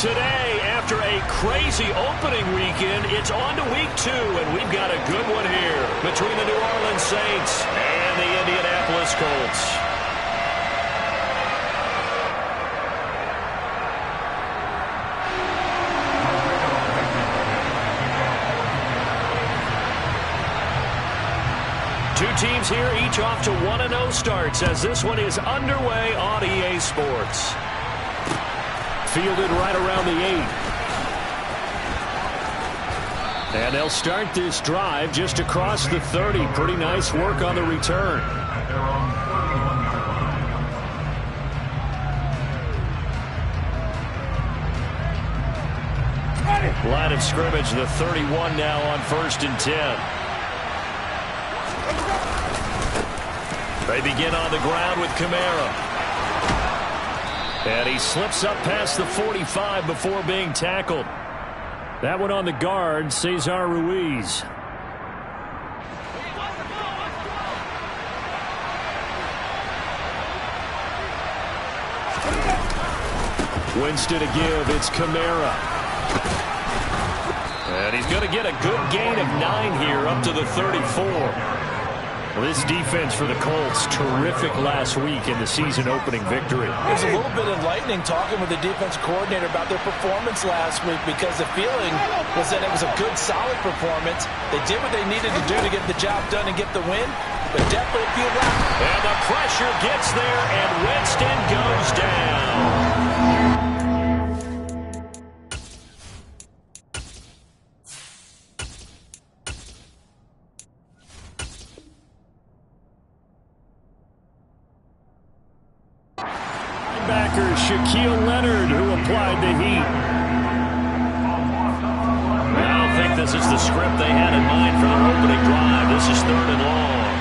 Today, after a crazy opening weekend, it's on to week 2, and we've got a good one here between the New Orleans Saints and the Indianapolis Colts. Two teams here, each off to 1-0 starts as this one is underway on EA Sports. Fielded right around the 8. And they'll start this drive just across the 30. Pretty nice work on the return. Line of scrimmage, the 31 now on 1st and 10. They begin on the ground with Kamara. And he slips up past the 45 before being tackled. That one on the guard, Cesar Ruiz. Winston to give, it's Kamara. And he's going to get a good gain of 9 here up to the 34. Well, this defense for the Colts, terrific last week in the season-opening victory. It was a little bit enlightening talking with the defense coordinator about their performance last week because the feeling was that it was a good, solid performance. They did what they needed to do to get the job done and get the win, but definitely a few left. And the pressure gets there, and Winston goes down. Shaquille Leonard, who applied the heat. I don't think this is the script they had in mind for their opening drive. This is 3rd and long.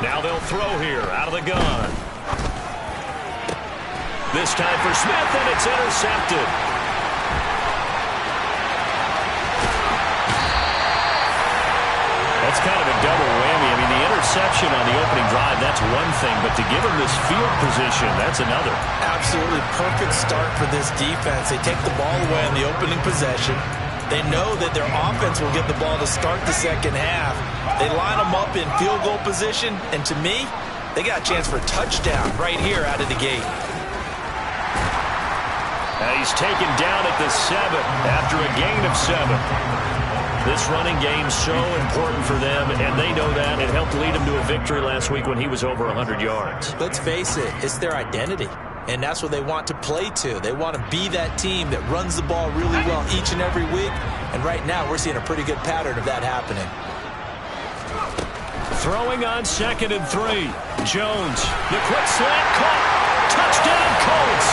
Now they'll throw here out of the gun. This time for Smith, and it's intercepted. That's kind of a double whammy. I mean, the interception on the opening drive, that's one thing, but to give him this field position, that's another. Absolutely perfect start for this defense. They take the ball away on the opening possession. They know that their offense will get the ball to start the second half. They line them up in field goal position, and to me, they got a chance for a touchdown right here out of the gate. And he's taken down at the 7 after a gain of 7. This running game's so important for them, and they know that. It helped lead them to a victory last week when he was over 100 yards. Let's face it, it's their identity, and that's what they want to play to. They want to be that team that runs the ball really well each and every week, and right now we're seeing a pretty good pattern of that happening. Throwing on 2nd and 3. Jones, the quick slant caught. Touchdown Colts.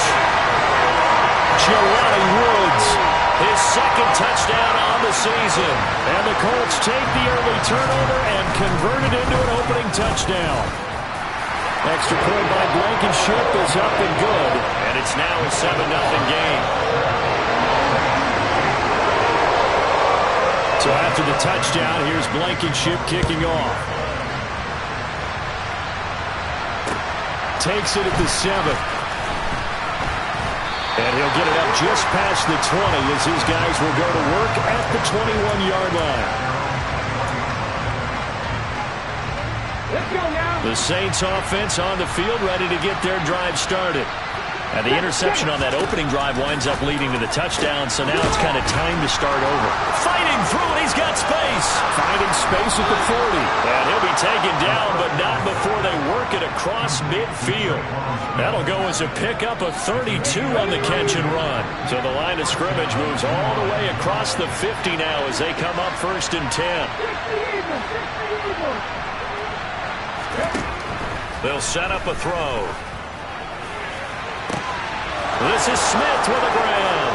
Jelani Woods, his 2nd touchdown on the season. And the Colts take the early turnover and convert it into an opening touchdown. Extra point by Blankenship is up and good. And it's now a 7-0 game. So after the touchdown, here's Blankenship kicking off. Takes it at the 7. And he'll get it up just past the 20 as his guys will go to work at the 21-yard line. Let's go now. The Saints offense on the field ready to get their drive started. And the interception on that opening drive winds up leading to the touchdown, so now it's kind of time to start over. Fighting through it, he's got space. Finding space at the 40. And he'll be taken down, but not before they work it across midfield. That'll go as a pickup of 32 on the catch and run. So the line of scrimmage moves all the way across the 50 now as they come up 1st and 10. They'll set up a throw. This is Smith with a grab.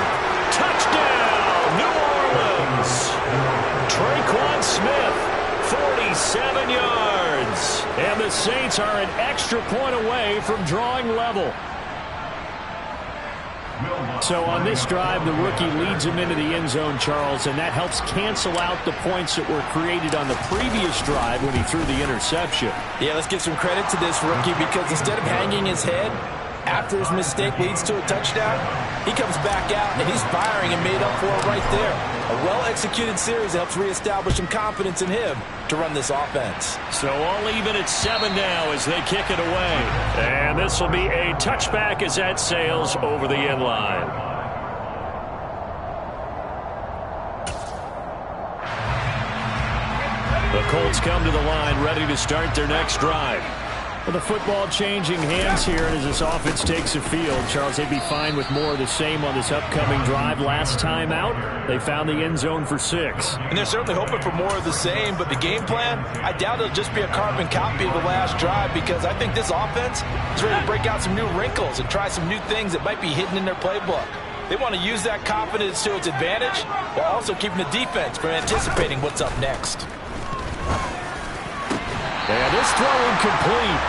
Touchdown, New Orleans. Tre'Quan Smith, 47 yards. And the Saints are an extra point away from drawing level. So on this drive, the rookie leads him into the end zone, Charles, and that helps cancel out the points that were created on the previous drive when he threw the interception. Yeah, let's give some credit to this rookie because instead of hanging his head after his mistake leads to a touchdown, he comes back out and he's firing and made up for it right there. A well-executed series helps reestablish some confidence in him to run this offense. So all even at 7 now as they kick it away. And this will be a touchback as that sails over the end line. The Colts come to the line ready to start their next drive. Well, the football changing hands here as this offense takes the field. Charles, they'd be fine with more of the same on this upcoming drive. Last time out, they found the end zone for 6. And they're certainly hoping for more of the same, but the game plan, I doubt it'll just be a carbon copy of the last drive because I think this offense is ready to break out some new wrinkles and try some new things that might be hidden in their playbook. They want to use that confidence to its advantage while also keeping the defense from anticipating what's up next. And this throw incomplete.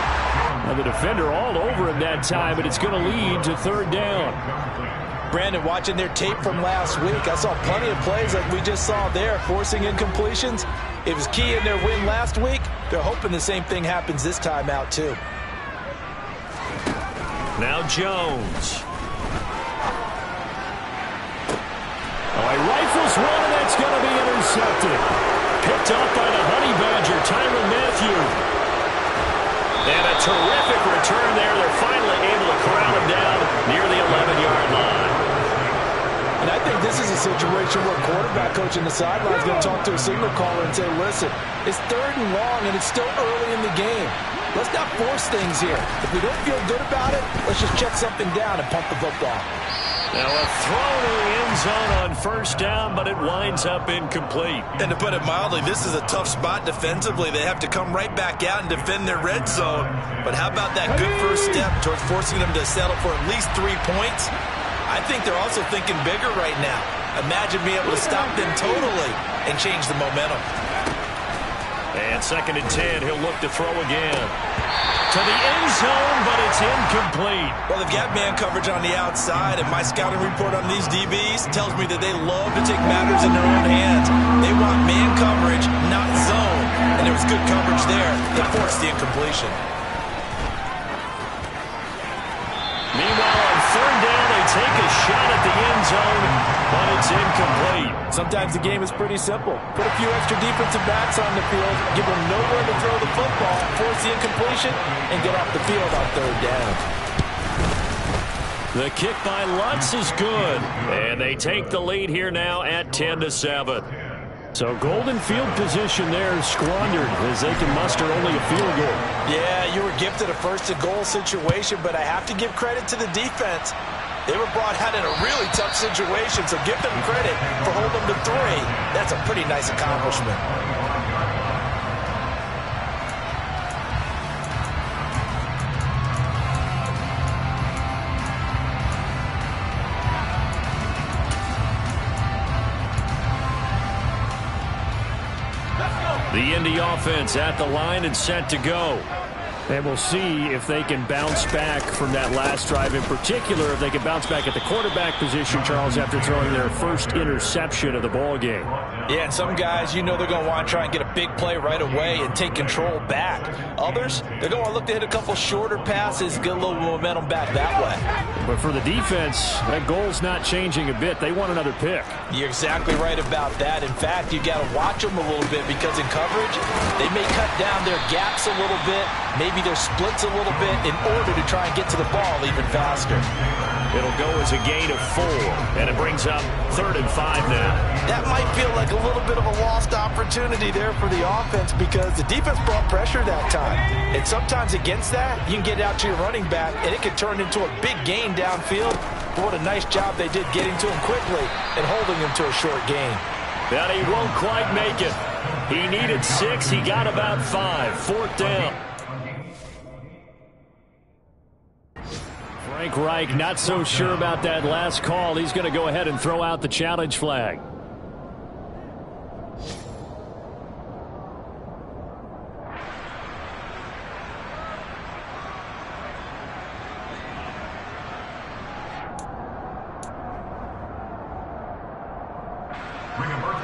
Now the defender all over him that time, but it's going to lead to 3rd down. Brandon, watching their tape from last week, I saw plenty of plays like we just saw there, forcing incompletions. It was key in their win last week. They're hoping the same thing happens this time out, too. Now Jones. Oh, he rifles one, and that's going to be intercepted. Picked up by the Honey Badger, Tyrann Mathieu. And a terrific return there. They're finally able to corral him down near the 11-yard line. And I think this is a situation where a quarterback coach in the sideline is going to talk to a signal caller and say, listen, it's 3rd and long, and it's still early in the game. Let's not force things here. If we don't feel good about it, let's just check something down and pump the football. Now a throw to the end zone on 1st down, but it winds up incomplete. And to put it mildly, this is a tough spot defensively. They have to come right back out and defend their red zone. But how about that good first step towards forcing them to settle for at least 3 points? I think they're also thinking bigger right now. Imagine being able to stop them totally and change the momentum. And 2nd and 10, he'll look to throw again. To the end zone, but it's incomplete. Well, they've got man coverage on the outside, and my scouting report on these DBs tells me that they love to take matters in their own hands. They want man coverage, not zone. And there was good coverage there that forced the incompletion. Meanwhile, on 3rd down, they take a shot at the end zone, but it's incomplete. Sometimes the game is pretty simple. Put a few extra defensive backs on the field, give them nowhere to throw the football, force the incompletion, and get off the field on 3rd down. The kick by Lutz is good, and they take the lead here now at 10-7. So golden field position there is squandered as they can muster only a field goal. Yeah, you were gifted a 1st-and-goal situation, but I have to give credit to the defense. They were brought out in a really tough situation, so give them credit for holding them to 3. That's a pretty nice accomplishment. The Indy offense at the line and set to go. And we'll see if they can bounce back from that last drive. In particular, if they can bounce back at the quarterback position, Charles, after throwing their first interception of the ball game. Yeah, and some guys, you know they're going to want to try and get a big play right away and take control back. Others, they're going to look to hit a couple shorter passes, get a little momentum back that way. But for the defense, that goal's not changing a bit. They want another pick. You're exactly right about that. In fact, you got to watch them a little bit because in coverage, they may cut down their gaps a little bit, maybe their splits a little bit in order to try and get to the ball even faster. It'll go as a gain of 4, and it brings up 3rd and 5 now. That might feel like a little bit of a lost opportunity there for the offense because the defense brought pressure that time. And sometimes against that, you can get out to your running back, and it can turn into a big gain downfield. But what a nice job they did getting to him quickly and holding him to a short gain. But he won't quite make it. He needed 6. He got about 5. 4th down. Frank Reich not so sure about that last call. He's going to go ahead and throw out the challenge flag.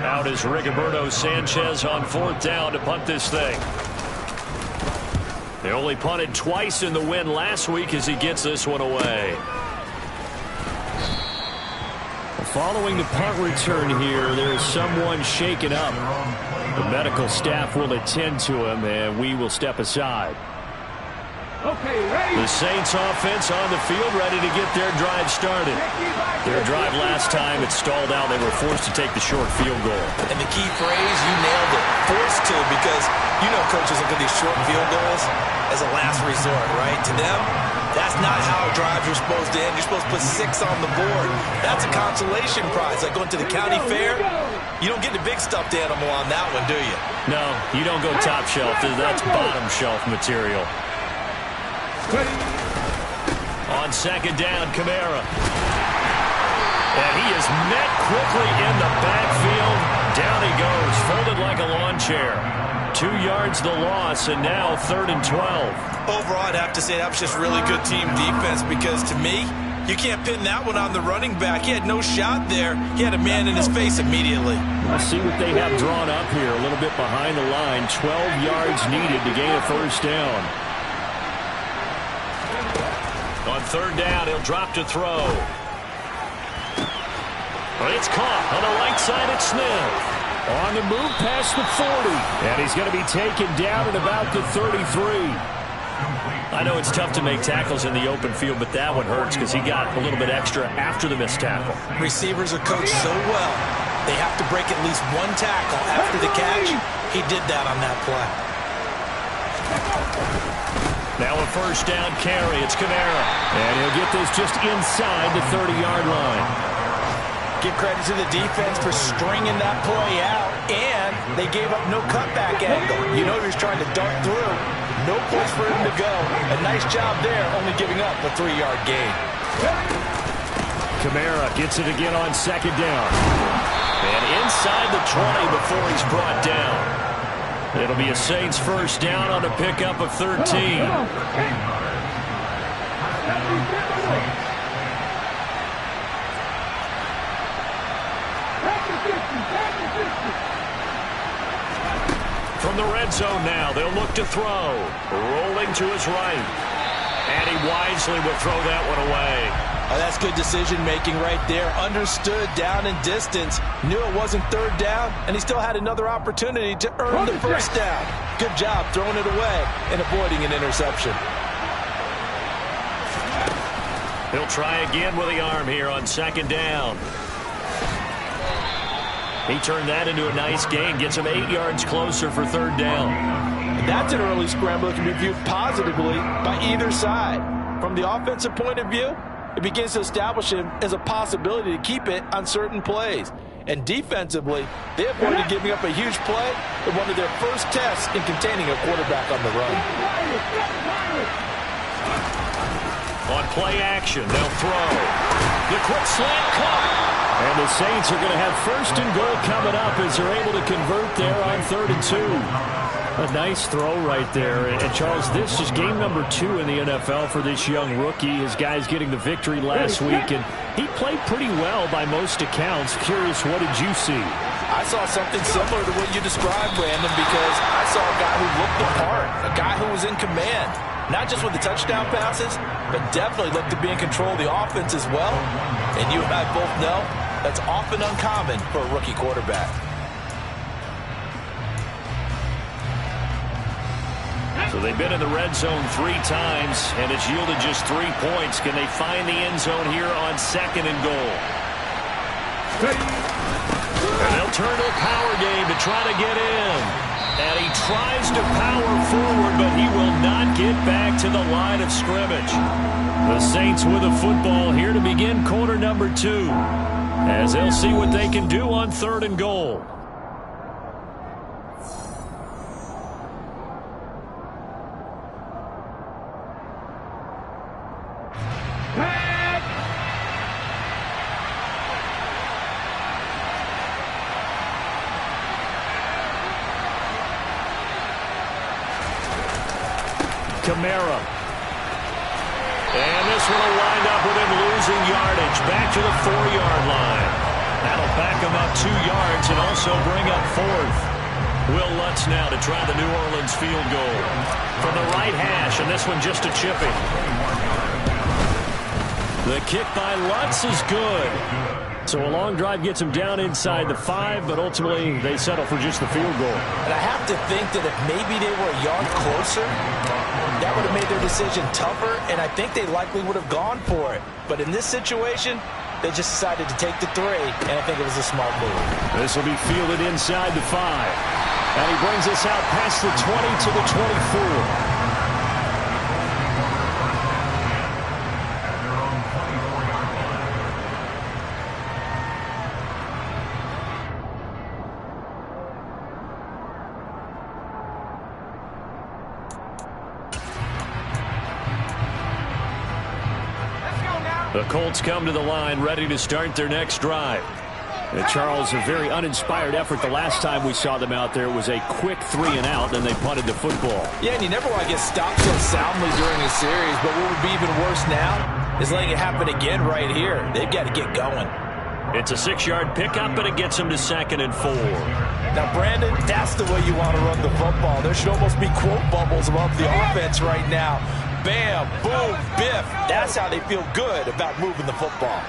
Out is Rigoberto Sanchez on 4th down to punt this thing. They only punted twice in the win last week as he gets this one away. Following the punt return here, there is someone shaken up. The medical staff will attend to him, and we will step aside. The Saints offense on the field, ready to get their drive started. Their drive last time, it stalled out. They were forced to take the short field goal. And the key phrase, you nailed it, forced to, because you know coaches look at these short field goals as a last resort, right? To them, that's not how drives are supposed to end. You're supposed to put 6 on the board. That's a consolation prize, like going to the county fair. You don't get the big stuffed animal on that one, do you? No, you don't go top shelf. That's bottom shelf material. On 2nd down, Kamara. And he is met quickly in the backfield. Down he goes, folded like a lawn chair. 2 yards the loss, and now 3rd and 12. Overall, I'd have to say that was just really good team defense, because to me, you can't pin that one on the running back. He had no shot there. He had a man in his face immediately. Let's see what they have drawn up here. A little bit behind the line. 12 yards needed to gain a 1st down. On 3rd down, he'll drop to throw. It's caught on the right side at Smith. On the move past the 40. And he's going to be taken down at about the 33. I know it's tough to make tackles in the open field, but that one hurts because he got a little bit extra after the missed tackle. Receivers are coached so well, they have to break at least 1 tackle after the catch. He did that on that play. Now a 1st down carry. It's Kamara. And he'll get this just inside the 30-yard line. Give credit to the defense for stringing that play out, and they gave up no cutback angle. You know he was trying to dart through. No place for him to go. A nice job there, only giving up a 3-yard gain. Kamara gets it again on 2nd down. And inside the 20 before he's brought down. It'll be a Saints 1st down on a pickup of 13. From the red zone now, they'll look to throw. Rolling to his right. And he wisely will throw that one away. Oh, that's good decision-making right there. Understood down and distance. Knew it wasn't 3rd down, and he still had another opportunity to earn the 1st down. Good job throwing it away and avoiding an interception. He'll try again with the arm here on 2nd down. He turned that into a nice gain. Gets him 8 yards closer for 3rd down. And that's an early scramble that can be viewed positively by either side. From the offensive point of view, it begins to establish him as a possibility to keep it on certain plays. And defensively, they avoided giving up a huge play in one of their first tests in containing a quarterback on the run. On play action, they'll throw. The quick slant caught. And the Saints are going to have 1st and goal coming up as they're able to convert there on 3rd and 2. A nice throw right there. And Charles, this is game number 2 in the NFL for this young rookie. His guys getting the victory last week, and he played pretty well by most accounts. Curious, what did you see? I saw something similar to what you described, Brandon, because I saw a guy who looked the part, a guy who was in command. Not just with the touchdown passes, but definitely looked to be in control of the offense as well. And you and I both know that's often uncommon for a rookie quarterback. So they've been in the red zone 3 times, and it's yielded just 3 points. Can they find the end zone here on 2nd and goal? And they'll turn to a power game to try to get in. And he tries to power forward, but he will not get back to the line of scrimmage. The Saints with a football here to begin quarter number 2, as they'll see what they can do on 3rd and goal. Kamara. And this one will wind up with him losing yardage back to the 4-yard line. That'll back him up 2 yards and also bring up 4th. Will Lutz now to try the New Orleans field goal. From the right hash, and this one just a chipping. The kick by Lutz is good. So a long drive gets him down inside the 5, but ultimately they settle for just the field goal. And I have to think that if maybe they were a yard closer, that would have made their decision tougher, and I think they likely would have gone for it. But in this situation, they just decided to take the 3, and I think it was a smart move. This will be fielded inside the 5. And he brings us out past the 20 to the 24. The Colts come to the line ready to start their next drive. And Charles, a very uninspired effort the last time we saw them out there. It was a quick 3 and out, and they punted the football. Yeah, and you never want to get stopped so soundly during a series, but what would be even worse now is letting it happen again right here. They've got to get going. It's a 6-yard pickup, but it gets them to 2nd and 4. Now, Brandon, that's the way you want to run the football. There should almost be quote bubbles above the offense right now. Bam, boom, biff. That's how they feel good about moving the football.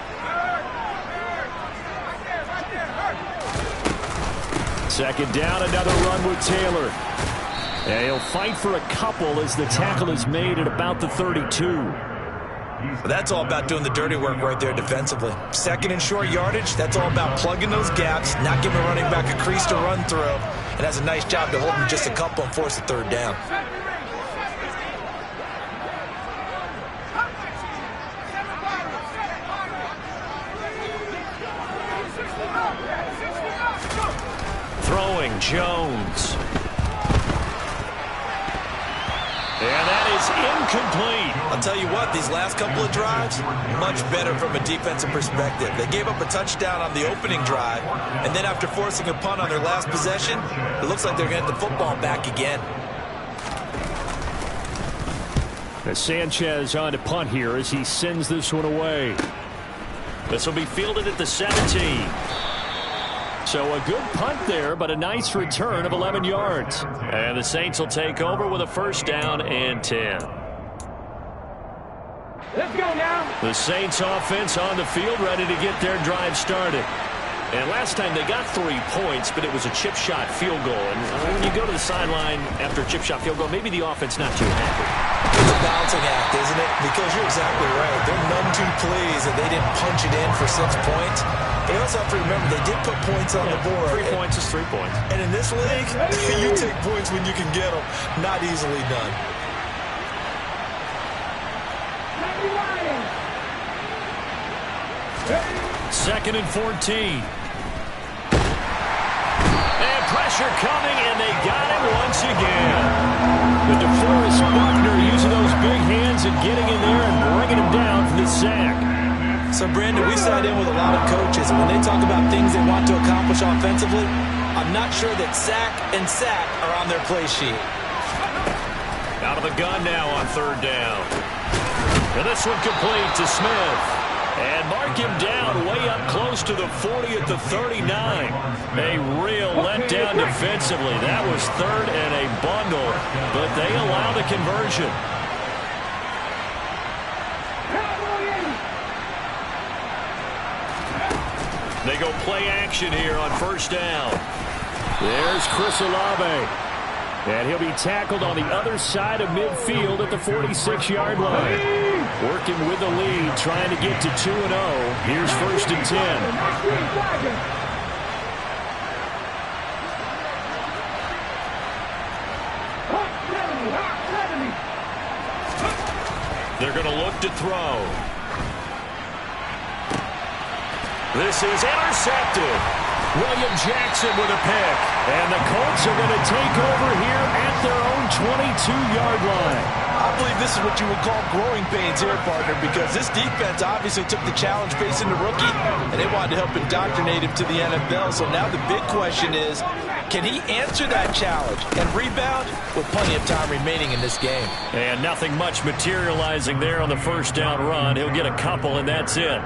Second down, another run with Taylor. And he'll fight for a couple as the tackle is made at about the 32. Well, that's all about doing the dirty work right there defensively. 2nd and short yardage, that's all about plugging those gaps, not giving running back a crease to run through, and that's a nice job to hold them just a couple and force the 3rd down. Throwing Jones. And that is incomplete. I'll tell you what, these last couple of drives, much better from a defensive perspective. They gave up a touchdown on the opening drive, and then after forcing a punt on their last possession, it looks like they're going to get the football back again. As Sanchez on to punt here as he sends this one away. This will be fielded at the 17. So a good punt there, but a nice return of 11 yards. And the Saints will take over with a 1st down and 10. Let's go now. The Saints offense on the field ready to get their drive started. And last time they got 3 points, but it was a chip shot field goal. And when you go to the sideline after a chip shot field goal, maybe the offense not too happy. It's a balancing act, isn't it? Because you're exactly right. They're none too pleased that they didn't punch it in for 6 points. They also have to remember they did put points on the board. 3 points is 3 points. And in this league, you take points when you can get them. Not easily done. 2nd and 14. And pressure coming, and they got him once again. The DeForest Buckner using those big hands and getting in there and bringing him down for the sack. So, Brandon, we sat in with a lot of coaches, and when they talk about things they want to accomplish offensively, I'm not sure that sack and sack are on their play sheet. Out of the gun now on 3rd down. And this one complete to Smith. And mark him down way up close to the 40 at the 39. A real letdown defensively. That was 3rd and a bundle, but they allow the conversion. They go play action here on 1st down. There's Chris Olave. And he'll be tackled on the other side of midfield at the 46-yard line. Working with the lead, trying to get to 2-0. Here's 1st and 10. They're going to look to throw. This is intercepted. William Jackson with a pick. And the Colts are going to take over here at their own 22-yard line. I believe this is what you would call growing pains here, partner, because this defense obviously took the challenge facing the rookie, and they wanted to help indoctrinate him to the NFL. So now the big question is, can he answer that challenge and rebound with plenty of time remaining in this game? And nothing much materializing there on the 1st down run. He'll get a couple, and that's it.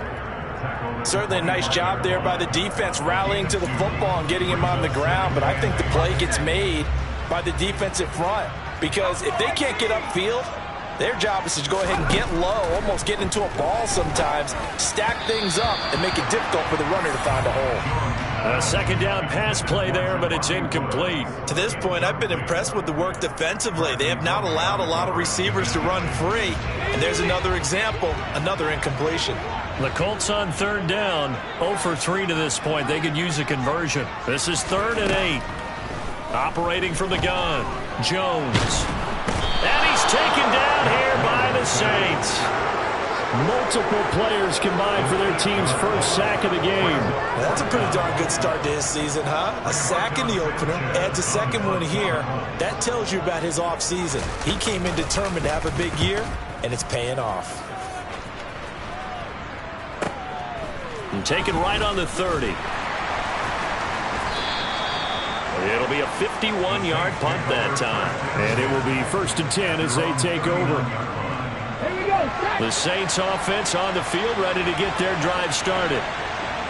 Certainly a nice job there by the defense rallying to the football and getting him on the ground, but I think the play gets made by the defensive front because if they can't get upfield, their job is to go ahead and get low, almost get into a ball sometimes, stack things up, and make it difficult for the runner to find a hole. A second down pass play there, but it's incomplete. To this point, I've been impressed with the work defensively. They have not allowed a lot of receivers to run free. And there's another example, another incompletion. The Colts on third down, 0 for 3 to this point. They could use a conversion. This is 3rd and 8. Operating from the gun, Jones. And he's taken down here by the Saints. Multiple players combined for their team's first sack of the game. That's a pretty darn good start to his season, huh? A sack in the opener, adds a second one here. That tells you about his offseason. He came in determined to have a big year, and it's paying off. And taken right on the 30. It'll be a 51-yard punt that time. And it will be 1st and 10 as they take over. The Saints offense on the field ready to get their drive started.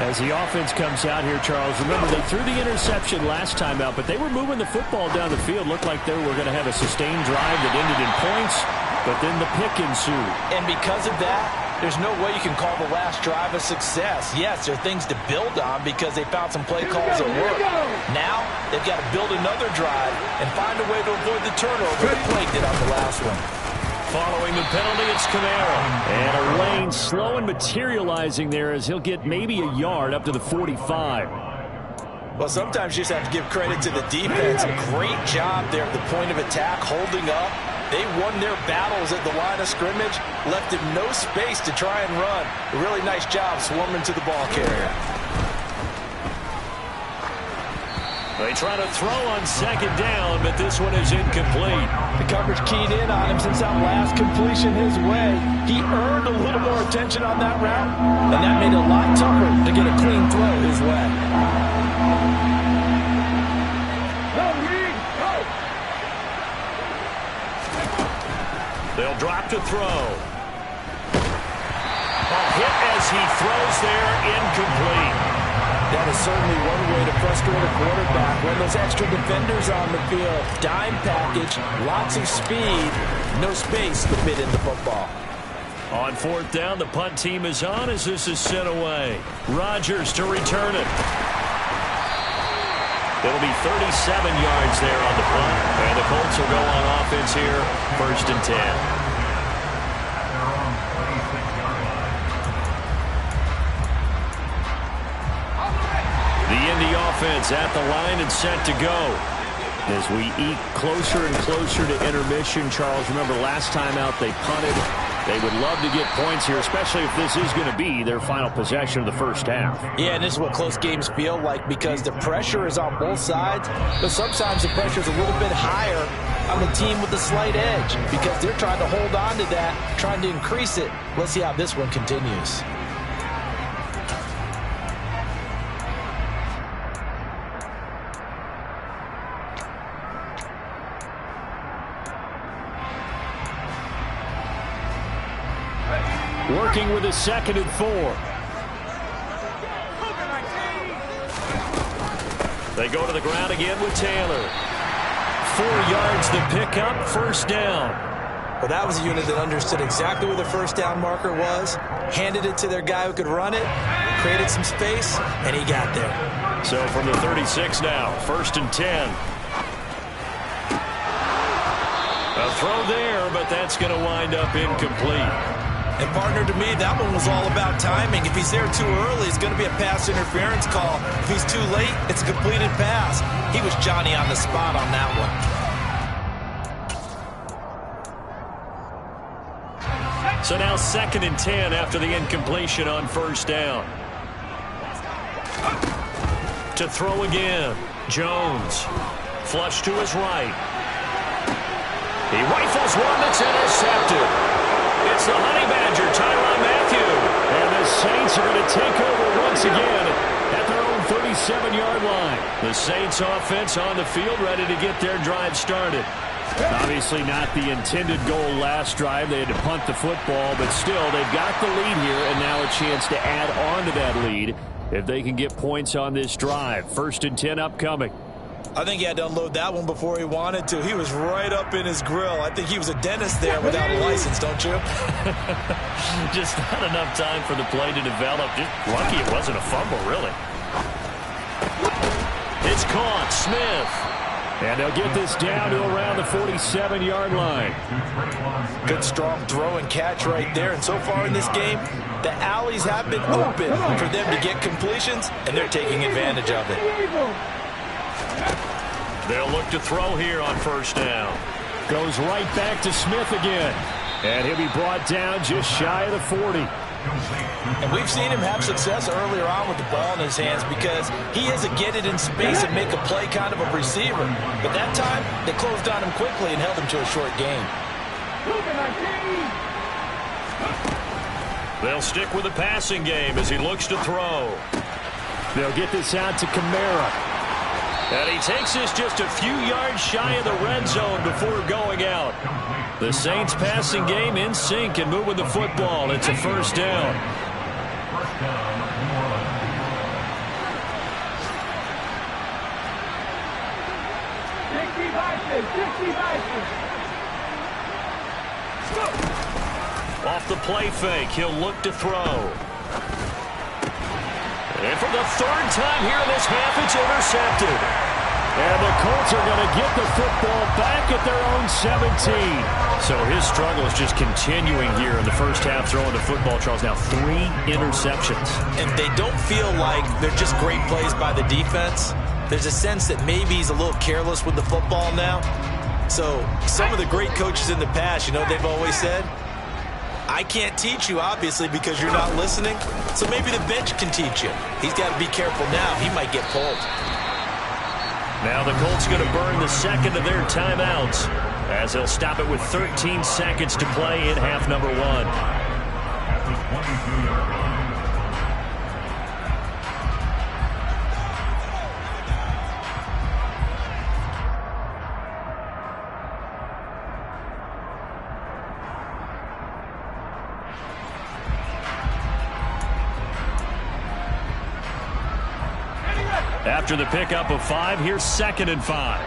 As the offense comes out here, Charles, remember they threw the interception last time out, but they were moving the football down the field. Looked like they were going to have a sustained drive that ended in points, but then the pick ensued. And because of that, there's no way you can call the last drive a success. Yes, there are things to build on because they found some play calls that work. Now, they've got to build another drive and find a way to avoid the turnover that plagued it on the last one. Following the penalty, it's Kamara. And a lane slow and materializing there as he'll get maybe a yard up to the 45. Well, sometimes you just have to give credit to the defense. A great job there at the point of attack, holding up. They won their battles at the line of scrimmage, left him no space to try and run. A really nice job swarming to the ball carrier. They try to throw on second down, but this one is incomplete. The coverage keyed in on him since that last completion his way. He earned a little more attention on that route, and that made it a lot tougher to get a clean throw his way. They'll drop to throw. A hit as he throws there, incomplete. That is certainly one way to frustrate a quarterback. When those extra defenders on the field, dime package, lots of speed, no space to fit in the football. On 4th down, the punt team is on as this is sent away. Rodgers to return it. It'll be 37 yards there on the punt, and the Colts will go on offense here, 1st and 10. Offense at the line and set to go. As we eat closer and closer to intermission, Charles, remember last time out they punted. They would love to get points here, especially if this is going to be their final possession of the first half. Yeah, and this is what close games feel like because the pressure is on both sides, but sometimes the pressure is a little bit higher on the team with the slight edge because they're trying to hold on to that, trying to increase it. Let's see how this one continues. Working with a 2nd and 4. They go to the ground again with Taylor. 4 yards to pick up, 1st down. Well, that was a unit that understood exactly where the 1st down marker was, handed it to their guy who could run it, created some space, and he got there. So from the 36 now, 1st and 10. A throw there, but that's going to wind up incomplete. And partner, to me, that one was all about timing. If he's there too early, it's going to be a pass interference call. If he's too late, it's a completed pass. He was Johnny on the spot on that one. So now 2nd and 10 after the incompletion on 1st down. To throw again, Jones. Flush to his right. He rifles one that's intercepted. It's the Honey Badger, Tyrann Mathieu. And the Saints are going to take over once again at their own 37-yard line. The Saints offense on the field ready to get their drive started. Obviously not the intended goal last drive. They had to punt the football, but still, they've got the lead here, and now a chance to add on to that lead if they can get points on this drive. 1st and 10 upcoming. I think he had to unload that one before he wanted to. He was right up in his grill. I think he was a dentist there without a license, don't you? Just not enough time for the play to develop. Just lucky it wasn't a fumble, really. It's caught. Smith. And they'll get this down to around the 47-yard line. Good, strong throw and catch right there. And so far in this game, the alleys have been open for them to get completions, and they're taking advantage of it. They'll look to throw here on 1st down. Goes right back to Smith again. And he'll be brought down just shy of the 40. And we've seen him have success earlier on with the ball in his hands because he is a get it in space and make a play kind of a receiver. But that time, they closed on him quickly and held him to a short gain. They'll stick with the passing game as he looks to throw. They'll get this out to Kamara. And he takes this just a few yards shy of the red zone before going out. The Saints passing game in sync and moving the football. It's a 1st down. Off the play fake, he'll look to throw. And for the 3rd time here in this half, it's intercepted. And the Colts are going to get the football back at their own 17. So his struggle is just continuing here in the 1st half, throwing the football. Charles, now 3 interceptions. And they don't feel like they're just great plays by the defense. There's a sense that maybe he's a little careless with the football now. So some of the great coaches in the past, you know, they've always said, I can't teach you, obviously, because you're not listening. So maybe the bench can teach you. He's got to be careful now. He might get pulled. Now the Colts going to burn the 2nd of their timeouts as they'll stop it with 13 seconds to play in half number 1. After the pickup of 5, here's 2nd and 5.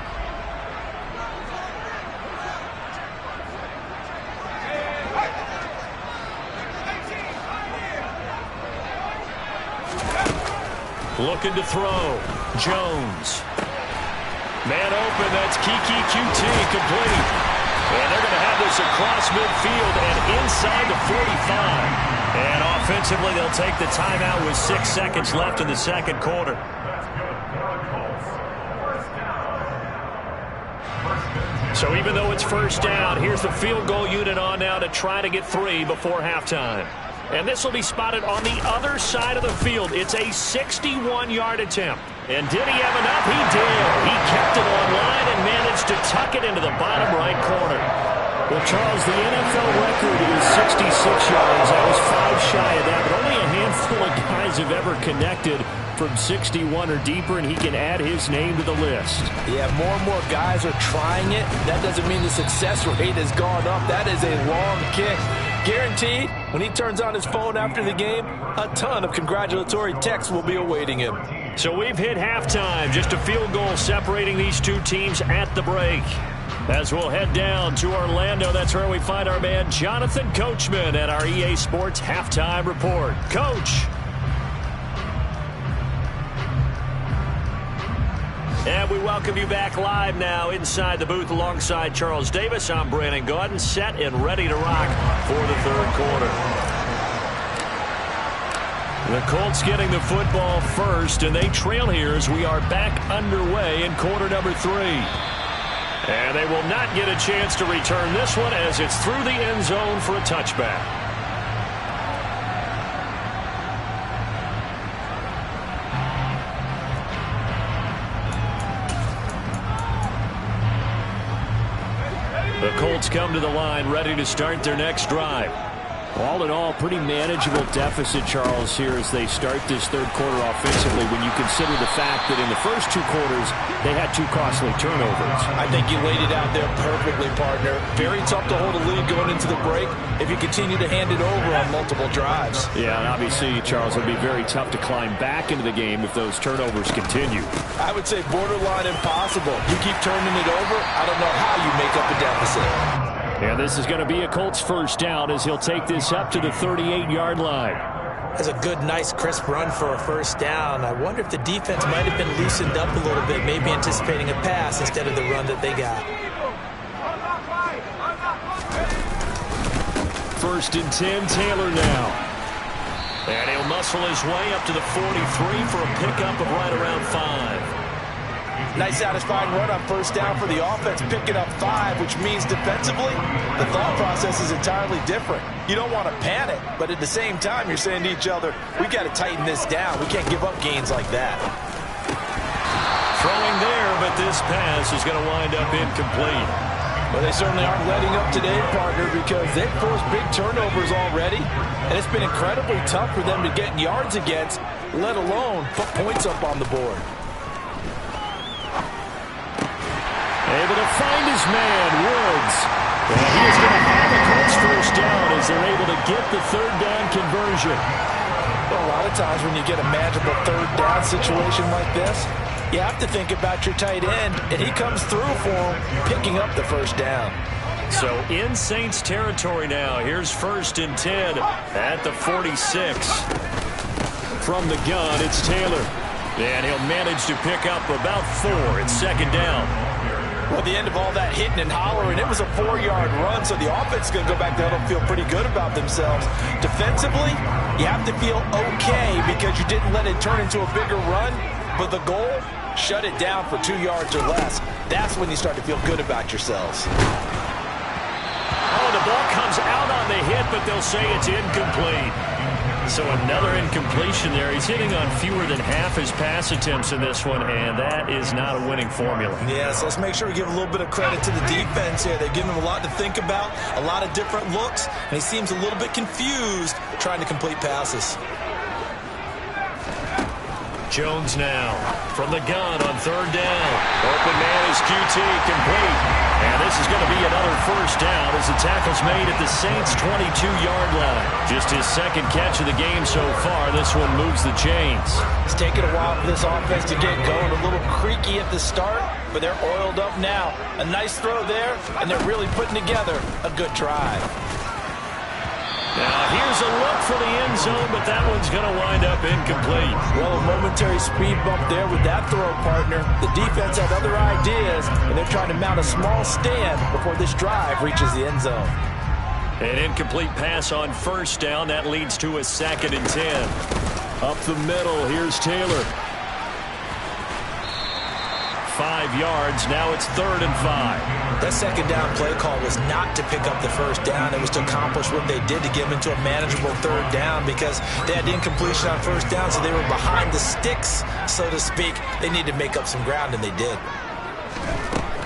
Looking to throw. Jones. Man open, that's Kiki QT, complete. And they're going to have this across midfield and inside the 45. And offensively, they'll take the timeout with 6 seconds left in the 2nd quarter. So even though it's 1st down, here's the field goal unit on now to try to get 3 before halftime. And this will be spotted on the other side of the field. It's a 61-yard attempt. And did he have enough? He did. He kept it on line and managed to tuck it into the bottom right corner. Well, Charles, the NFL record is 66 yards. That was 5 shy of that, but only a handful of guys have ever connected from 61 or deeper, and he can add his name to the list. Yeah, more and more guys are trying it. That doesn't mean the success rate has gone up. That is a long kick. Guaranteed, when he turns on his phone after the game, a ton of congratulatory texts will be awaiting him. So we've hit halftime. Just a field goal separating these two teams at the break. As we'll head down to Orlando, that's where we find our man Jonathan Coachman at our EA Sports Halftime Report. Coach. And we welcome you back live now inside the booth alongside Charles Davis. I'm Brandon Gaudin, set and ready to rock for the 3rd quarter. The Colts getting the football first, and they trail here as we are back underway in quarter number 3. And they will not get a chance to return this one as it's through the end zone for a touchback. The Colts come to the line ready to start their next drive. All in all, pretty manageable deficit, Charles, here as they start this third quarter offensively when you consider the fact that in the first 2 quarters, they had 2 costly turnovers. I think you laid it out there perfectly, partner. Very tough to hold a lead going into the break if you continue to hand it over on multiple drives. Yeah, and obviously, Charles, it would be very tough to climb back into the game if those turnovers continue. I would say borderline impossible. You keep turning it over, I don't know how you make up a deficit. And this is going to be a Colts first down as he'll take this up to the 38-yard line. That's a good, nice, crisp run for a first down. I wonder if the defense might have been loosened up a little bit, maybe anticipating a pass instead of the run that they got. First and 10, Taylor now. And he'll muscle his way up to the 43 for a pickup of right around 5. Nice satisfying run on first down for the offense, picking up 5, which means defensively, the thought process is entirely different. You don't want to panic, but at the same time, you're saying to each other, we got to tighten this down. We can't give up gains like that. Throwing there, but this pass is going to wind up incomplete. Well, they certainly aren't letting up today, partner, because they've forced big turnovers already, and it's been incredibly tough for them to get yards against, let alone put points up on the board. Able to find his man, Woods. And he is going to have a Colts first down as they're able to get the third down conversion. Well, a lot of times when you get a manageable third down situation like this, you have to think about your tight end, and he comes through for him, picking up the first down. So in Saints territory now. Here's first and 10 at the 46. From the gun, it's Taylor. And he'll manage to pick up about 4. It's second down. Well, at the end of all that hitting and hollering, it was a 4-yard run, so the offense is going to go back there and feel pretty good about themselves. Defensively, you have to feel okay because you didn't let it turn into a bigger run, but the goal, shut it down for 2 yards or less. That's when you start to feel good about yourselves. Oh, the ball comes out on the hit, but they'll say it's incomplete. So another incompletion there. He's hitting on fewer than half his pass attempts in this one, and that is not a winning formula. Yeah, so let's make sure we give a little bit of credit to the defense here. They're giving him a lot to think about, a lot of different looks, and he seems a little bit confused trying to complete passes. Jones now from the gun on third down. Open man is QT, complete. And this is going to be another first down as the tackle's made at the Saints' 22-yard line. Just his second catch of the game so far. This one moves the chains. It's taken a while for this offense to get going. A little creaky at the start, but they're oiled up now. A nice throw there, and they're really putting together a good drive. Now here's a look for the end zone, but that one's going to wind up incomplete. Well, a momentary speed bump there with that throw, partner. The defense had other ideas, and they're trying to mount a small stand before this drive reaches the end zone. An incomplete pass on first down. That leads to a second and 10. Up the middle, here's Taylor. 5 yards, now it's 3rd and 5. That second down play call was not to pick up the first down. It was to accomplish what they did to get them into a manageable third down because they had incompletion on first down, so they were behind the sticks, so to speak. They needed to make up some ground, and they did.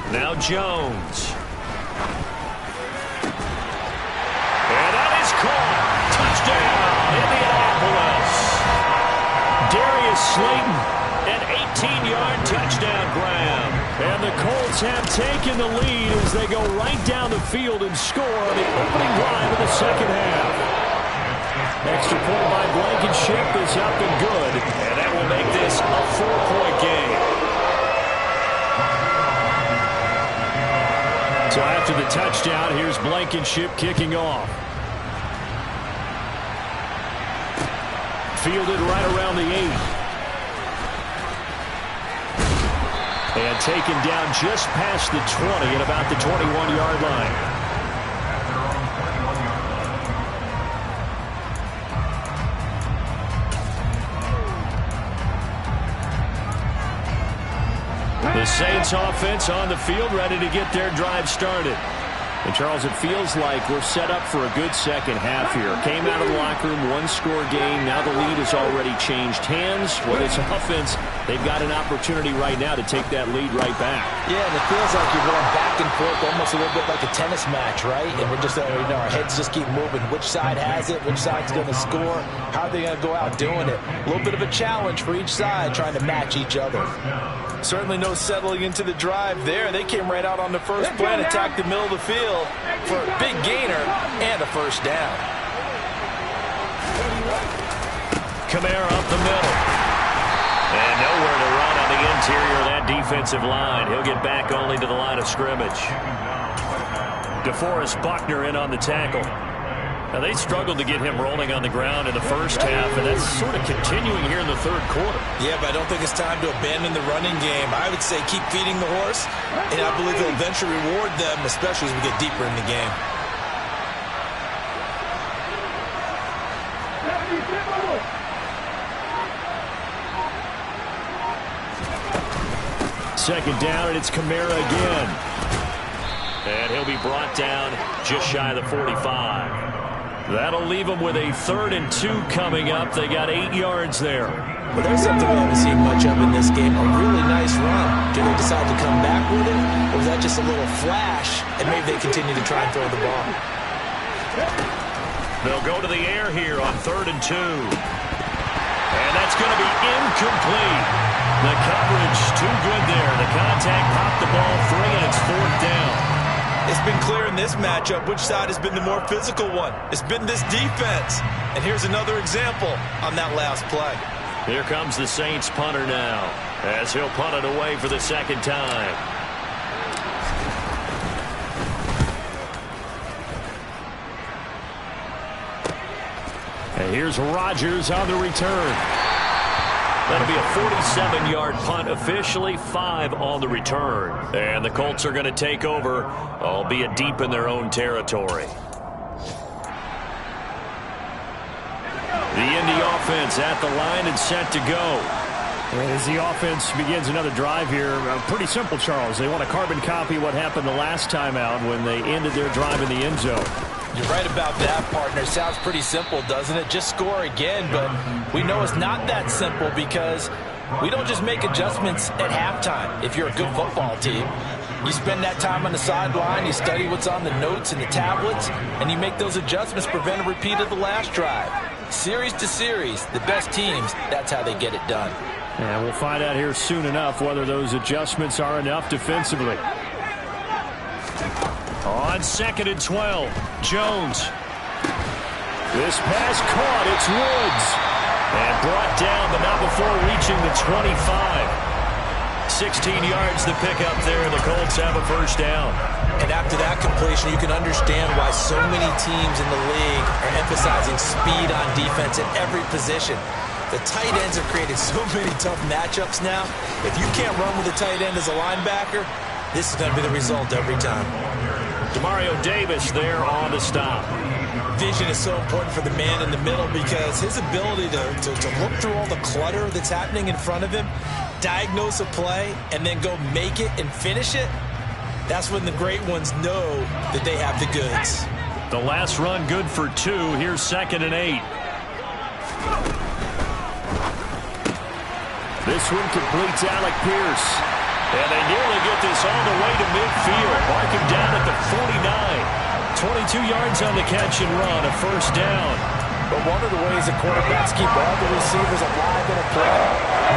Now Jones. And that is caught. Touchdown, Indianapolis. Darius Slayton, an 18-yard touchdown grab. And the Colts have taken the lead as they go right down the field and score on the opening drive of the second half. Extra point by Blankenship is up and good. And that will make this a 4-point game. So after the touchdown, here's Blankenship kicking off. Fielded right around the 8. And taken down just past the 20 at about the 21-yard line. The Saints offense on the field ready to get their drive started. And, Charles, it feels like we're set up for a good second half here. Came out of the locker room, one-score game. Now the lead has already changed hands. Well, this offense, they've got an opportunity right now to take that lead right back. Yeah, and it feels like you're going back and forth almost a little bit like a tennis match, right? And we're just, our heads just keep moving. Which side has it? Which side's going to score? How are they going to go out doing it? A little bit of a challenge for each side trying to match each other. Certainly no settling into the drive there. They came right out on the first play and attacked the middle of the field for a big gainer and a first down. Kamara up the middle. And nowhere to run on the interior of that defensive line. He'll get back only to the line of scrimmage. DeForest Buckner in on the tackle. Now, they struggled to get him rolling on the ground in the first half, and that's sort of continuing here in the third quarter. Yeah, but I don't think it's time to abandon the running game. I would say keep feeding the horse, and I believe he'll eventually reward them, especially as we get deeper in the game. Second down, and it's Kamara again. And he'll be brought down just shy of the 45. That'll leave them with a 3rd and 2 coming up. They got 8 yards there. Well, there's something we haven't seen much of in this game. A really nice run. Do they decide to come back with it? Or is that just a little flash, and maybe they continue to try and throw the ball? They'll go to the air here on 3rd and 2. And that's going to be incomplete. The coverage too good there. The contact popped the ball free, and it's 4th down. It's been clear in this matchup which side has been the more physical one. It's been this defense. And here's another example on that last play. Here comes the Saints punter now, as he'll punt it away for the second time. And here's Rodgers on the return. That'll be a 47-yard punt officially, 5 on the return. And the Colts are going to take over, albeit deep in their own territory. The Indy offense at the line and set to go. As the offense begins another drive here, pretty simple, Charles. They want to carbon copy what happened the last time out when they ended their drive in the end zone. You're right about that, partner. Sounds pretty simple, doesn't it? Just score again, but we know it's not that simple because we don't just make adjustments at halftime. If you're a good football team, you spend that time on the sideline, you study what's on the notes and the tablets, and you make those adjustments, prevent a repeat of the last drive. Series to series, the best teams, that's how they get it done. And we'll find out here soon enough whether those adjustments are enough defensively. On 2nd and 12, Jones. This pass caught. It's Woods. And brought down, but not before reaching the 25. 16 yards to pick up there. The Colts have a first down. And after that completion, you can understand why so many teams in the league are emphasizing speed on defense at every position. The tight ends have created so many tough matchups now. If you can't run with a tight end as a linebacker, this is going to be the result every time. Demario Davis there on the stop. Vision is so important for the man in the middle because his ability to look through all the clutter that's happening in front of him, diagnose a play, and then go make it and finish it, that's when the great ones know that they have the goods. The last run good for 2. Here's 2nd and 8. This one completes Alec Pierce. And they nearly get this all the way to midfield. Mark him down at the 49. 22 yards on the catch and run, a first down. But one of the ways the quarterbacks keep all the receivers alive in a play,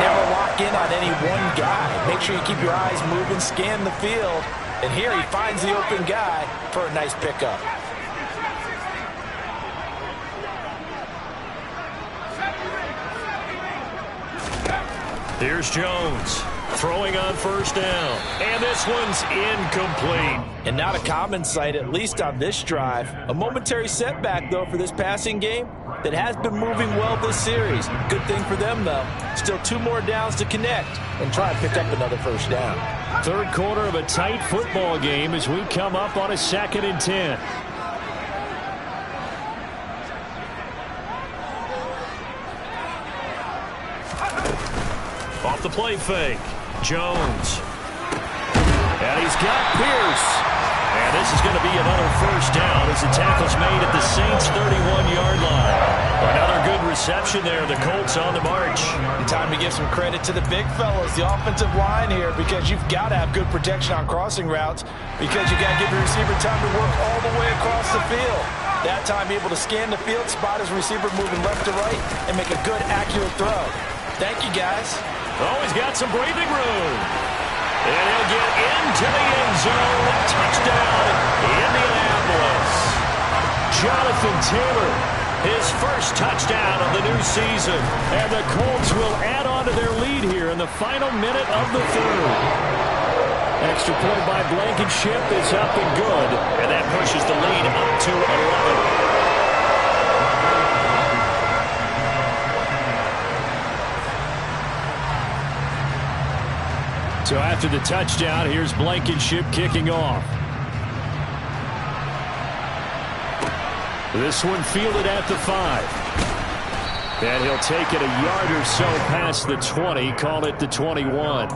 never lock in on any one guy. Make sure you keep your eyes moving, scan the field. And here he finds the open guy for a nice pickup. Here's Jones. Throwing on first down. And this one's incomplete. And not a common sight, at least on this drive. A momentary setback, though, for this passing game that has been moving well this series. Good thing for them, though. Still 2 more downs to connect and try and pick up another first down. Third quarter of a tight football game as we come up on a 2nd and 10. Off the play fake. Jones. And he's got Pierce. And this is going to be another first down as the tackle's made at the Saints' 31-yard line. Another good reception there. The Colts on the march. And time to give some credit to the big fellas, the offensive line here, because you've got to have good protection on crossing routes because you got to give your receiver time to work all the way across the field. That time, be able to scan the field, spot his receiver moving left to right, and make a good, accurate throw. Thank you, guys. Oh, he's got some breathing room. And he'll get into the end zone. Touchdown, Indianapolis. Jonathan Taylor, his first touchdown of the new season. And the Colts will add on to their lead here in the final minute of the third. Extra point by Blankenship is up and good. And that pushes the lead up to 11. So after the touchdown, here's Blankenship kicking off. This one fielded at the 5. And he'll take it a yard or so past the 20, call it the 21.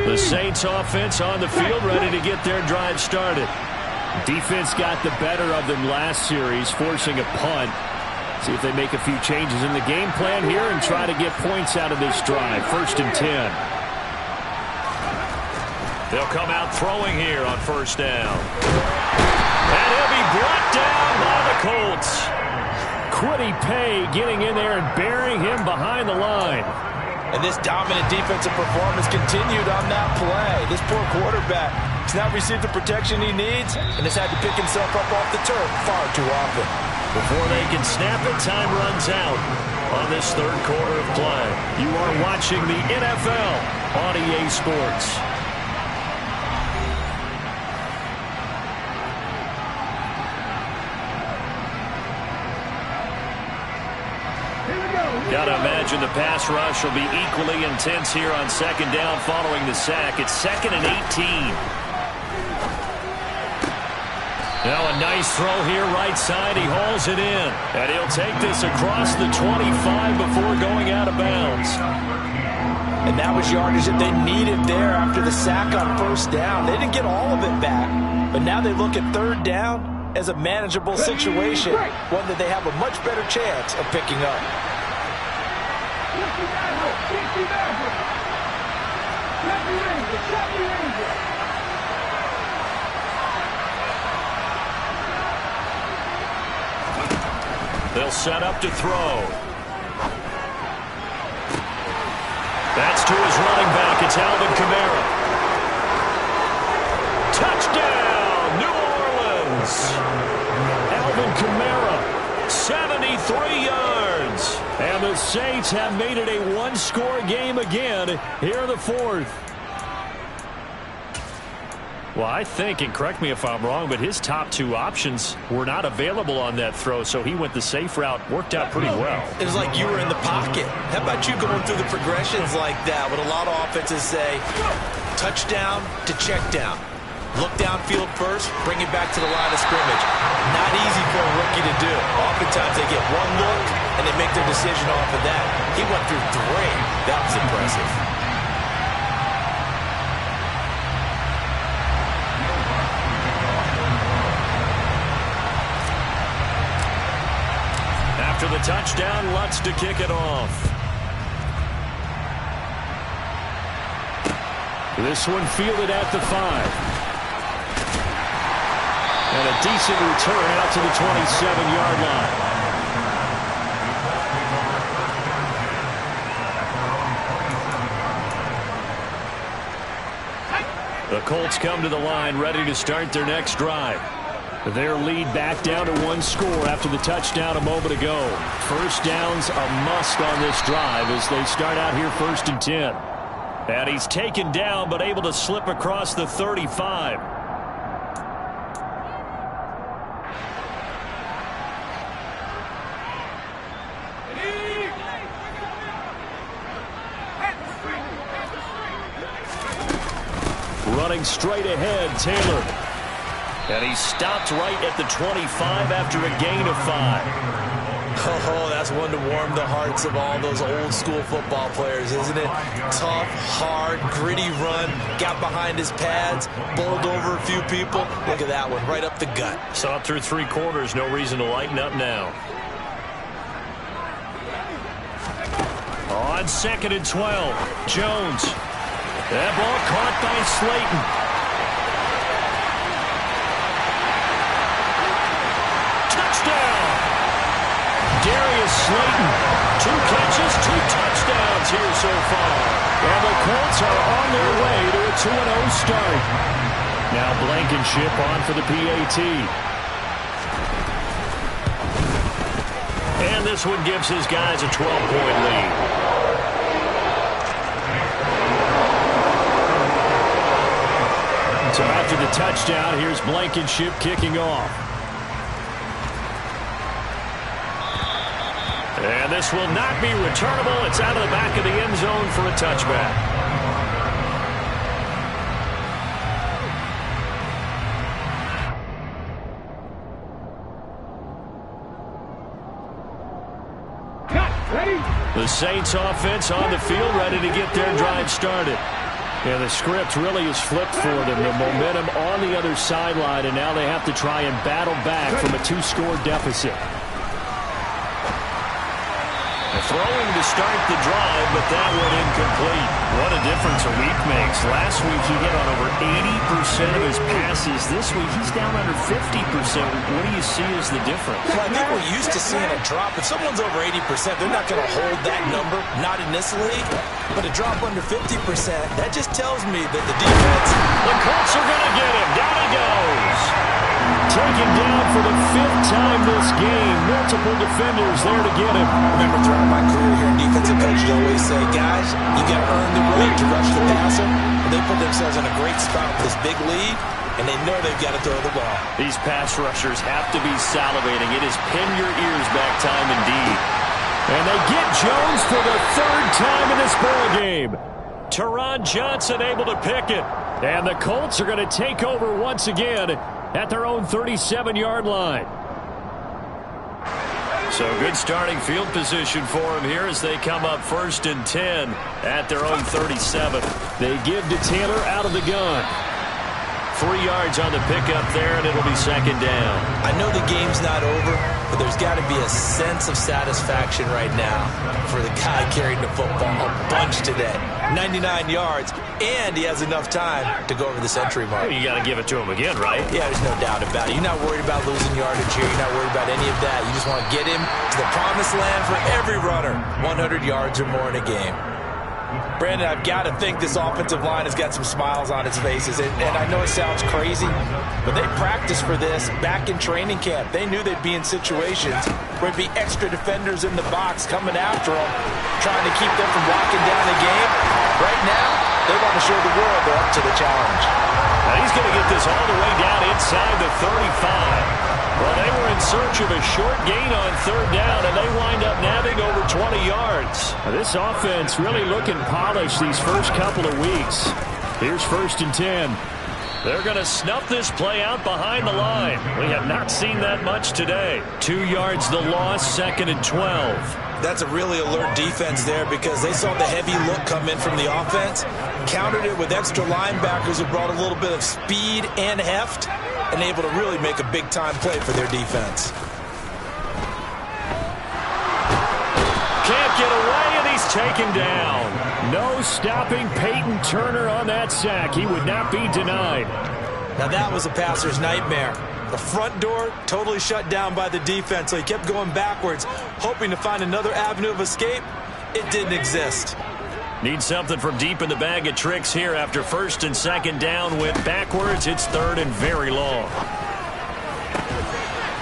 The Saints offense on the field, ready to get their drive started. Defense got the better of them last series, forcing a punt. See if they make a few changes in the game plan here and try to get points out of this drive. 1st and 10. They'll come out throwing here on 1st down. And he'll be brought down by the Colts. Kwity Paye getting in there and burying him behind the line. And this dominant defensive performance continued on that play. This poor quarterback has not received the protection he needs and has had to pick himself up off the turf far too often. Before they can snap it, time runs out on this third quarter of play. You are watching the NFL on EA Sports. Got to imagine the pass rush will be equally intense here on 2nd down following the sack. It's 2nd and 18. Now a nice throw here right side. He hauls it in. And he'll take this across the 25 before going out of bounds. And that was yardage that they needed there after the sack on 1st down. They didn't get all of it back. But now they look at 3rd down as a manageable situation. One that they have a much better chance of picking up. They'll set up to throw. That's to his running back. It's Alvin Kamara. Touchdown, New Orleans. Alvin Kamara, 73 yards. And the Saints have made it a one-score game again here in the 4th. Well, I think, and correct me if I'm wrong, but his top 2 options were not available on that throw, so he went the safe route. Worked out pretty well. It was like you were in the pocket. How about you going through the progressions like that? What a lot of offenses say, touchdown to check down. Look downfield first, bring it back to the line of scrimmage. Not easy for a rookie to do. Oftentimes they get one look, and they make their decision off of that. He went through 3. That was impressive. After the touchdown, Lutz to kick it off. This one fielded at the 5. And a decent return out to the 27-yard line. The Colts come to the line ready to start their next drive. Their lead back down to 1 score after the touchdown a moment ago. 1st down's a must on this drive as they start out here 1st and 10. And he's taken down but able to slip across the 35. Running straight ahead, Taylor. And he stopped right at the 25 after a gain of 5. Oh, that's one to warm the hearts of all those old school football players, isn't it? Tough, hard, gritty run, got behind his pads, bowled over a few people. Look at that one, right up the gut. Saw it through 3 quarters, no reason to lighten up now. On 2nd and 12, Jones. That ball caught by Slayton. Touchdown! Darius Slayton. 2 catches, 2 touchdowns here so far. And the Colts are on their way to a 2-0 start. Now Blankenship on for the PAT. And this one gives his guys a 12-point lead. So after the touchdown, here's Blankenship kicking off. And this will not be returnable. It's out of the back of the end zone for a touchback. The Saints offense on the field, ready to get their drive started. Yeah, the script really is flipped for them. The momentum on the other sideline, and now they have to try and battle back from a 2-score deficit. Throwing to start the drive, but that one incomplete. What a difference a week makes. Last week he hit on over 80% of his passes. This week he's down under 50%. What do you see as the difference? Well, I think we're used to seeing a drop. If someone's over 80%, they're not going to hold that number, not in this league. But a drop under 50%, that just tells me that the defense... The Colts are going to get him. Down he goes. Taken down for the 5th time this game. Multiple defenders there to get him. Remember, throughout my career here in defensive coaches always say, guys, you got to earn the right to rush the passer. They put themselves in a great spot with this big lead, and they know they've got to throw the ball. These pass rushers have to be salivating. It is pin your ears back time indeed. And they get Jones for the 3rd time in this ball game. Teron Johnson able to pick it. And the Colts are going to take over once again at their own 37-yard line. So good starting field position for him here as they come up 1st and 10 at their own 37. They give to Taylor out of the gun. 3 yards on the pickup there, and it'll be 2nd down. I know the game's not over, but there's got to be a sense of satisfaction right now for the guy carrying the football a bunch today. 99 yards, and he has enough time to go over the century mark. You got to give it to him again, right? Yeah, there's no doubt about it. You're not worried about losing yardage here. You're not worried about any of that. You just want to get him to the promised land for every runner. 100 yards or more in a game. Brandon, I've got to think this offensive line has got some smiles on its faces. And I know it sounds crazy, but they practiced for this back in training camp. They knew they'd be in situations where there'd be extra defenders in the box coming after them, trying to keep them from locking down the game. Right now, they want to show the world they're up to the challenge. Now he's going to get this all the way down inside the 35. Well, they were in search of a short gain on 3rd down, and they wind up nabbing over 20 yards. Now, this offense really looking polished these first couple of weeks. Here's 1st and 10. They're going to snuff this play out behind the line. We have not seen that much today. 2 yards the loss, 2nd and 12. That's a really alert defense there because they saw the heavy look come in from the offense, countered it with extra linebackers who brought a little bit of speed and heft, and able to really make a big-time play for their defense. Can't get away, and he's taken down. No stopping Peyton Turner on that sack. He would not be denied. Now that was a passer's nightmare. The front door totally shut down by the defense, so he kept going backwards, hoping to find another avenue of escape. It didn't exist. Need something from deep in the bag of tricks here after 1st and 2nd down. Went backwards. It's 3rd and very long.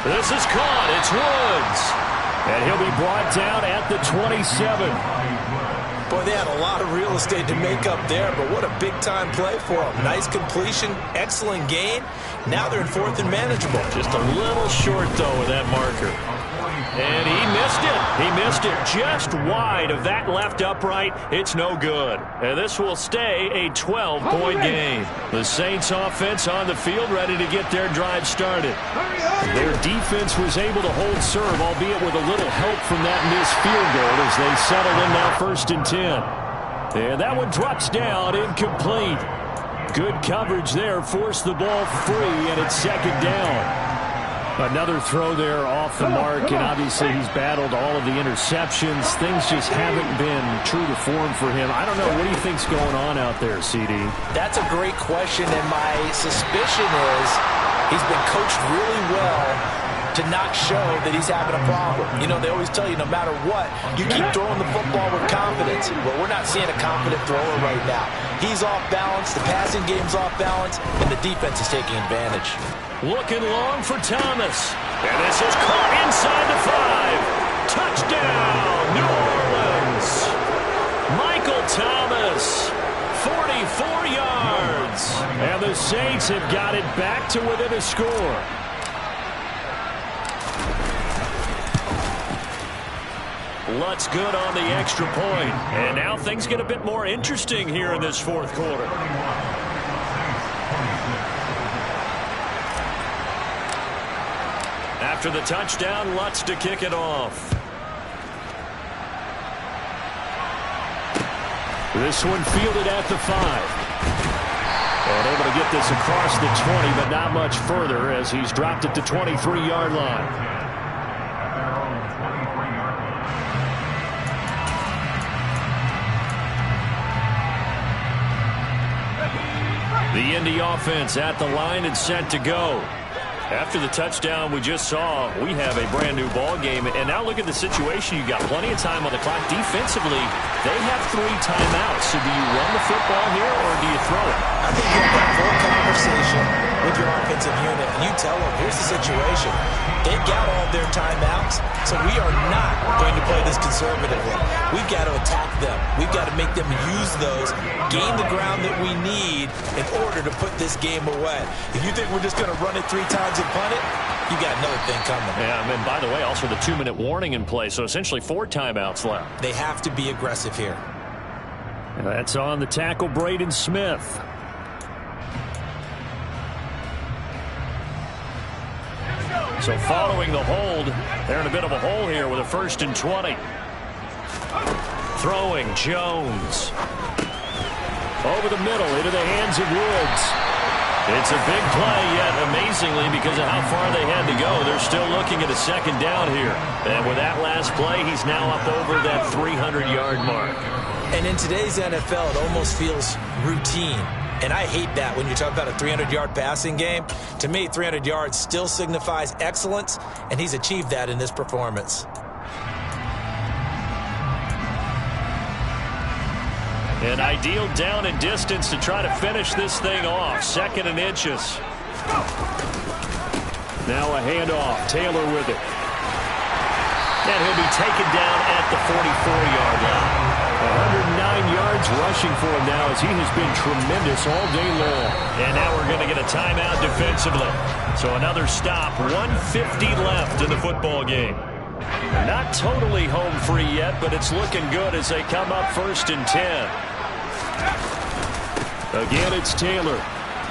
This is caught. It's Woods. And he'll be brought down at the 27. Boy, they had a lot of real estate to make up there, but what a big-time play for them. Nice completion, excellent gain. Now they're in 4th and manageable. Just a little short, though, with that marker. And he missed it. He missed it just wide of that left upright. It's no good. And this will stay a 12-point game. The Saints offense on the field ready to get their drive started. Their defense was able to hold serve, albeit with a little help from that missed field goal as they settle in now 1st and 10. And that one drops down, incomplete. Good coverage there, forced the ball free, and it's 2nd down. Another throw there off the mark, and obviously he's battled all of the interceptions. Things just haven't been true to form for him. I don't know. What do you think's going on out there, CD? That's a great question, and my suspicion is he's been coached really well to not show that he's having a problem. You know, they always tell you no matter what, you keep throwing the football with confidence. Well, we're not seeing a confident thrower right now. He's off balance, the passing game's off balance, and the defense is taking advantage. Looking long for Thomas. And this is caught inside the 5. Touchdown, New Orleans. Michael Thomas, 44 yards. And the Saints have got it back to within a score. Lutz good on the extra point. And now things get a bit more interesting here in this 4th quarter. After the touchdown, Lutz to kick it off. This one fielded at the 5. And able to get this across the 20, but not much further as he's dropped it to 23-yard line. The Indy offense at the line and set to go. After the touchdown we just saw, we have a brand new ball game. And now look at the situation. You've got plenty of time on the clock. Defensively, they have 3 timeouts. So do you run the football here or do you throw it? I think you have that full conversation with your offensive unit, and you tell them, here's the situation. They've got all their timeouts, so we are not going to play this conservatively. We've got to attack them. We've got to make them use those, gain the ground that we need in order to put this game away. If you think we're just going to run it 3 times and punt it, you got another thing coming. Yeah, and by the way, also the 2-minute warning in play, so essentially 4 timeouts left. They have to be aggressive here. And that's on the tackle, Braden Smith. So following the hold, they're in a bit of a hole here with a 1st and 20. Throwing Jones. Over the middle into the hands of Woods. It's a big play, yet amazingly, because of how far they had to go, they're still looking at a 2nd down here. And with that last play, he's now up over that 300-yard mark. And in today's NFL, it almost feels routine. And I hate that when you talk about a 300-yard passing game. To me, 300 yards still signifies excellence, and he's achieved that in this performance. An ideal down and distance to try to finish this thing off. 2nd and inches. Now a handoff. Taylor with it. And he'll be taken down at the 44-yard line. 109 yards rushing for him now as he has been tremendous all day long. And now we're going to get a timeout defensively. So another stop. 1:50 left in the football game. Not totally home free yet, but it's looking good as they come up 1st and 10. Again, it's Taylor.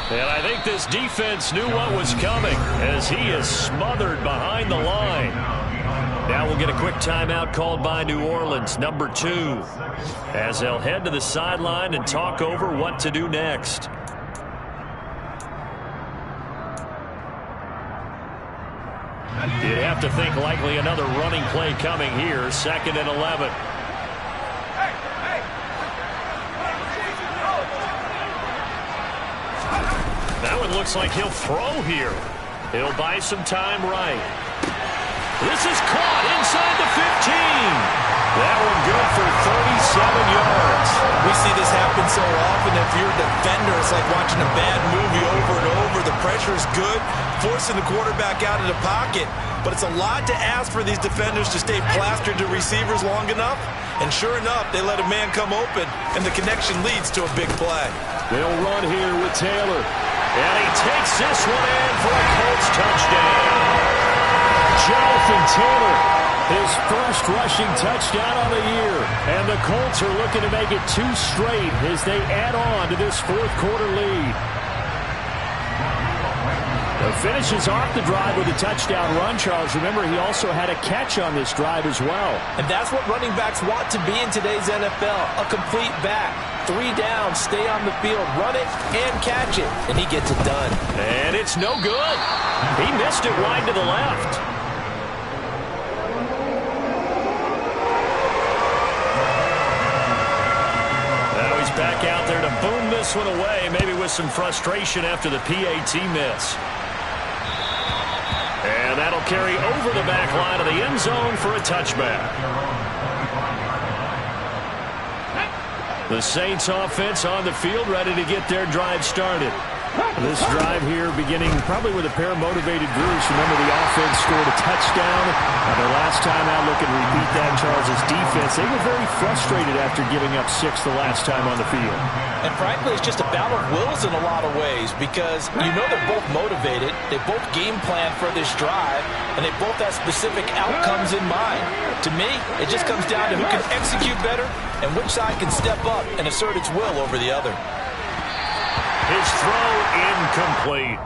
And I think this defense knew what was coming as he is smothered behind the line. Now we'll get a quick timeout called by New Orleans, number 2, as they'll head to the sideline and talk over what to do next. You'd have to think likely another running play coming here, 2nd and 11. That one looks like he'll throw here. He'll buy some time right. This is caught inside the 15. That one good for 37 yards. We see this happen so often. If you're a defender, it's like watching a bad movie over and over. The pressure is good, forcing the quarterback out of the pocket. But it's a lot to ask for these defenders to stay plastered to receivers long enough. And sure enough, they let a man come open, and the connection leads to a big play. They'll run here with Taylor. And he takes this one in for a Colts touchdown. Jonathan Taylor His first rushing touchdown on the year. And the Colts are looking to make it 2 straight as they add on to this fourth quarter lead. Finishes off the drive with a touchdown run, Charles. Remember, he also had a catch on this drive as well. And that's what running backs want to be in today's NFL, a complete back. 3 down, stay on the field, run it, and catch it. And he gets it done. And it's no good. He missed it wide to the left. Now he's back out there to boom this one away, maybe with some frustration after the PAT miss. And that'll carry over the back line of the end zone for a touchback. The Saints offense on the field, ready to get their drive started. This drive here beginning probably with a pair of motivated Bruce. Remember, the offense scored a touchdown. Their last time out, looking to repeat that. Charles' defense, they were very frustrated after giving up 6 the last time on the field. And frankly, it's just a battle of wills in a lot of ways because you know they're both motivated. They both game plan for this drive, and they both have specific outcomes in mind. To me, it just comes down to who can execute better and which side can step up and assert its will over the other. His throw incomplete.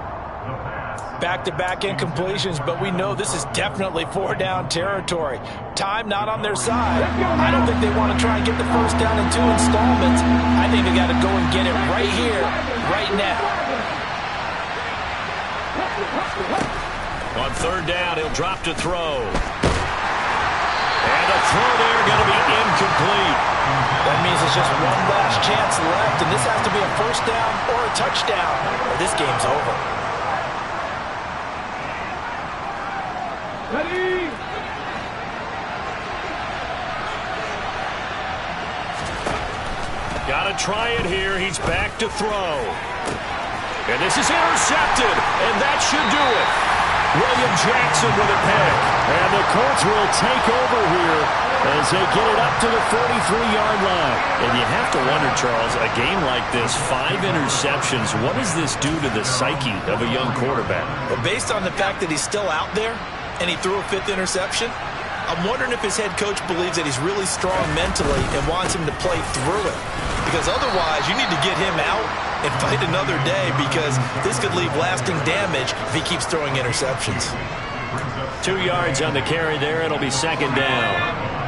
Back-to-back incompletions, but we know this is definitely 4-down territory. Time not on their side. I don't think they want to try and get the first down in 2 installments. I think they got to go and get it right here, right now. On 3rd down, he'll drop to throw. And the throw there going to be incomplete. That means it's just one last chance left, and this has to be a first down or a touchdown, or this game's over. Ready? Got to try it here. He's back to throw. And this is intercepted, and that should do it. William Jackson with a pick. And the Colts will take over here as they get it up to the 43-yard line. And you have to wonder, Charles, a game like this, 5 interceptions, what does this do to the psyche of a young quarterback? Well, based on the fact that he's still out there and he threw a 5th interception, I'm wondering if his head coach believes that he's really strong mentally and wants him to play through it. Because otherwise, you need to get him out and fight another day because this could leave lasting damage if he keeps throwing interceptions. 2 yards on the carry there. It'll be 2nd down.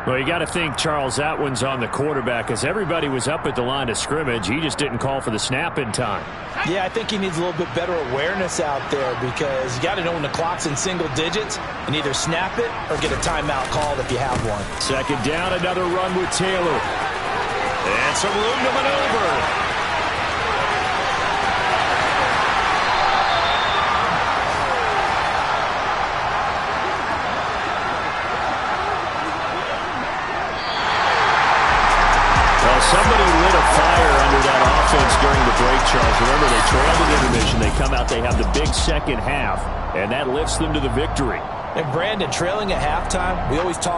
Well, you got to think, Charles, that one's on the quarterback as everybody was up at the line of scrimmage. He just didn't call for the snap in time. Yeah, I think he needs a little bit better awareness out there because you got to know when the clock's in single digits and either snap it or get a timeout called if you have one. 2nd down, another run with Taylor. And some room to maneuver. Somebody lit a fire under that offense during the break, Charles. Remember, they trailed in intermission. They come out, they have the big second half, and that lifts them to the victory. And Brandon, trailing at halftime, we always talk